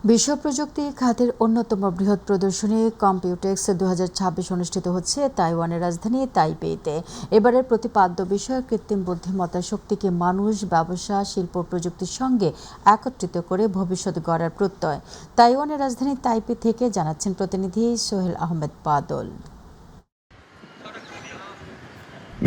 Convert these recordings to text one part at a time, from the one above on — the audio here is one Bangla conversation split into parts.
বিশ্ব প্রযুক্তি খাতের অন্যতম বৃহৎ প্রদর্শনী কম্পিউটেক্স 2026 অনুষ্ঠিত হচ্ছে তাইওয়ানের রাজধানী তাইপেইতে। এবারের প্রতিপাদ্য বিষয় কৃত্রিম বুদ্ধিমত্তার শক্তিকে মানুষ, ব্যবসা, শিল্প, প্রযুক্তির সঙ্গে একত্রিত করে ভবিষ্যৎ গড়ার প্রত্যয়। তাইওয়ানের রাজধানী তাইপে থেকে জানাচ্ছেন প্রতিনিধি সোহেল আহমেদ বাদল।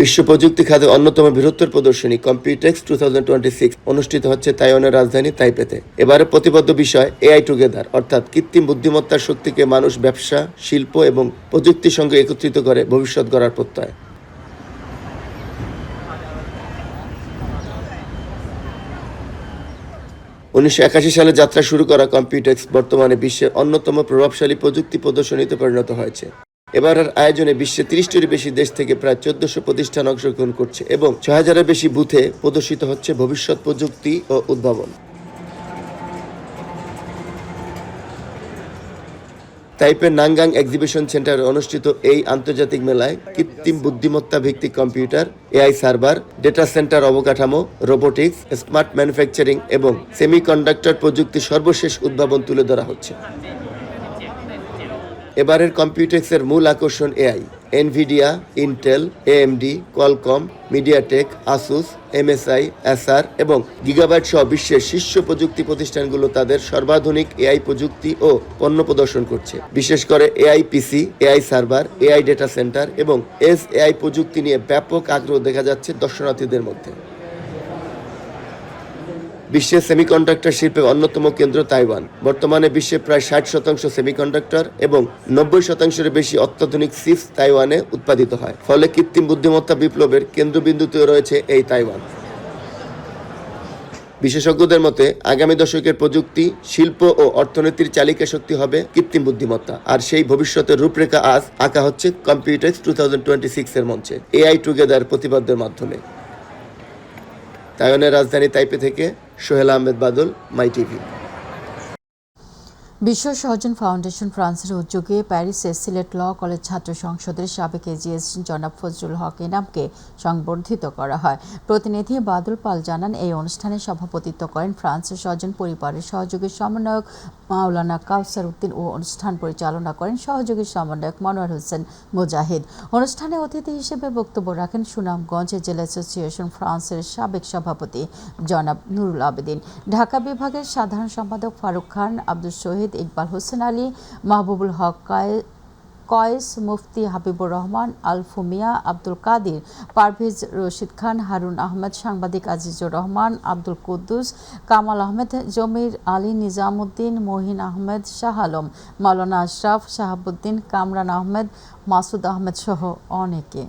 বিশ্ব প্রযুক্তি খাতে অন্যতম বৃহত্তর প্রদর্শনী কম্পিউটেক্স 2026 অনুষ্ঠিত হচ্ছে তাইওয়ানের রাজধানী তাইপেতে। এবারে প্রতিপাদ্য বিষয় এআই টুগেদার, অর্থাৎ কৃত্রিম বুদ্ধিমত্তার শক্তিকে মানুষ, ব্যবসা, শিল্প এবং প্রযুক্তির সঙ্গে একত্রিত করে ভবিষ্যৎ গড়ার প্রত্যয়। সালে যাত্রা শুরু করা কম্পিউটেক্স বর্তমানে বিশ্বের অন্যতম প্রভাবশালী প্রযুক্তি প্রদর্শনীতে পরিণত হয়েছে। এবারের আয়োজনে বিশ্বের 30টির বেশি দেশ থেকে প্রায় 1400 প্রতিষ্ঠান অংশগ্রহণ করছে এবং 6000-এর বেশি বুথে প্রদর্শিত হচ্ছে ভবিষ্যৎ প্রযুক্তি ও উদ্ভাবন। তাইপের নাঙ্গাং এক্সিবিশন সেন্টারে অনুষ্ঠিত এই আন্তর্জাতিক মেলায় কৃত্রিম বুদ্ধিমত্তা ভিত্তিক computer, AI server, data centre অবকাঠামো, রোবোটিক্স, স্মার্ট ম্যানুফ্যাকচারিং এবং সেমিকন্ডাক্টর প্রযুক্তির সর্বশেষ উদ্ভাবন তুলে ধরা হচ্ছে। এবারের কম্পিউটেক্সের মূল আকর্ষণ AI. Nvidia, Intel, AMD, Qualcomm, MediaTek, Asus, MSI, SR এবং গিগাবাইট সহ বিশ্বের শীর্ষ প্রযুক্তি প্রতিষ্ঠানগুলো তাদের সর্বাধুনিক এআই প্রযুক্তি ও পণ্য প্রদর্শন করছে। বিশেষ করে AI PC, AI server, AI data centre এবং এআই প্রযুক্তি নিয়ে ব্যাপক আগ্রহ দেখা যাচ্ছে দর্শনার্থীদের মধ্যে। বিশ্বের সেমিকন্ডাক্টর শিল্পের অন্যতম কেন্দ্র তাইওয়ান। বর্তমানে বিশ্বে প্রায় 60% সেমিকন্ডাক্টর এবং 90%-এর বেশি অত্যাধুনিক চিপস তাইওয়ানে উৎপাদিত হয়। ফলে কৃত্রিম বুদ্ধিমত্তা বিপ্লবের কেন্দ্রবিন্দুতে রয়েছে এই তাইওয়ান। বিশেষজ্ঞদের মতে আগামী দশকের প্রযুক্তি, শিল্প ও অর্থনীতির চালিকা শক্তি হবে কৃত্রিম বুদ্ধিমত্তা। আর সেই ভবিষ্যতের রূপরেখা আজ আঁকা হচ্ছে কম্পিউটেক্স 2026-এর মঞ্চে এআই টুগেদার প্রতিপাদ্যের মাধ্যমে। তাইওয়ানের রাজধানী তাইপে থেকে সোহেল আহমেদ বাদল, মাই টিভি। বিশ্ব সহজন ফাউন্ডেশন ফ্রান্সের উদ্যোগে প্যারিসে সিলেট ল কলেজ ছাত্র সংসদের সাবেক এজিএস জনাব ফজলুল হক এনামকে সংবর্ধিত করা হয়। প্রতিনিধি বাদল পাল জানান, এই অনুষ্ঠানে সভাপতিত্ব করেন ফ্রান্সের সহজন পরিবারের সহযোগী সমন্বয়ক মাওলানা কাউসার উদ্দিন ও অনুষ্ঠান পরিচালনা করেন সহযোগী সমন্বয়ক মনোয়ার হোসেন মুজাহিদ। অনুষ্ঠানে অতিথি হিসেবে বক্তব্য রাখেন সুনামগঞ্জ জেলা অ্যাসোসিয়েশন ফ্রান্সের সাবেক সভাপতি জনাব নুরুল আবেদিন, ঢাকা বিভাগের সাধারণ সম্পাদক ফারুক খান, আব্দুল শহীদ, ইকবাল হোসেন আলী, মাহবুবুল হক কয়েস, মুফতি হাবিবুর রহমান, আলফুমিয়া, আব্দুল কাদির, পারভেজ রশিদ খান, হারুন আহমেদ, সাংবাদিক আজিজুর রহমান, আব্দুল কুদ্দুস, কামাল আহমেদ, জমির আলী, নিজামুদ্দিন, মহিন আহমেদ, শাহ আলম, মাওলানা আশরাফ, শাহাবুদ্দিন, কামরান আহমেদ, মাসুদ আহমেদ সহ অনেকে।